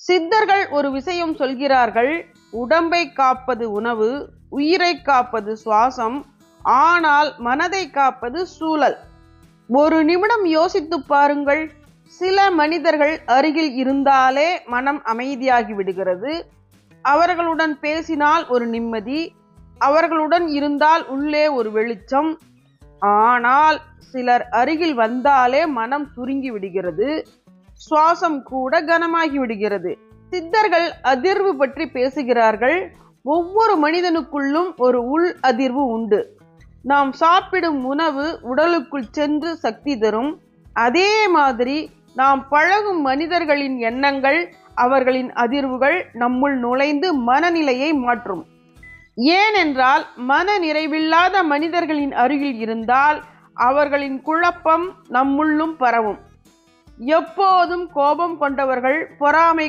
சித்தர்கள் ஒரு விஷயம் சொல்கிறார்கள். உடம்பை காப்பது உணவு, உயிரை காப்பது சுவாசம், ஆனால் மனதை காப்பது சூழல். ஒரு நிமிடம் யோசித்து பாருங்கள். சில மனிதர்கள் அருகில் இருந்தாலே மனம் அமைதியாகி விடுகிறது. அவர்களுடன் பேசினால் ஒரு நிம்மதி, அவர்களுடன் இருந்தால் உள்ளே ஒரு வெளிச்சம். ஆனால் சிலர் அருகில் வந்தாலே மனம் சுருங்கி விடுகிறது, சுவாசம் கூட கனமாகி விடுகிறது. சித்தர்கள் அதிர்வு பற்றி பேசுகிறார்கள். ஒவ்வொரு மனிதனுக்குள்ளும் ஒரு உள் அதிர்வு உண்டு. நாம் சாப்பிடும் உணவு உடலுக்குள் சென்று சக்தி தரும். அதே மாதிரி நாம் பழகும் மனிதர்களின் எண்ணங்கள், அவர்களின் அதிர்வுகள் நம்முள் நுழைந்து மனநிலையை மாற்றும். ஏனென்றால் மன நிறைவில்லாத மனிதர்களின் அருகில் இருந்தால் அவர்களின் குழப்பம் நம்முள்ளும் பரவும். எப்போதும் கோபம் கொண்டவர்கள், பொறாமை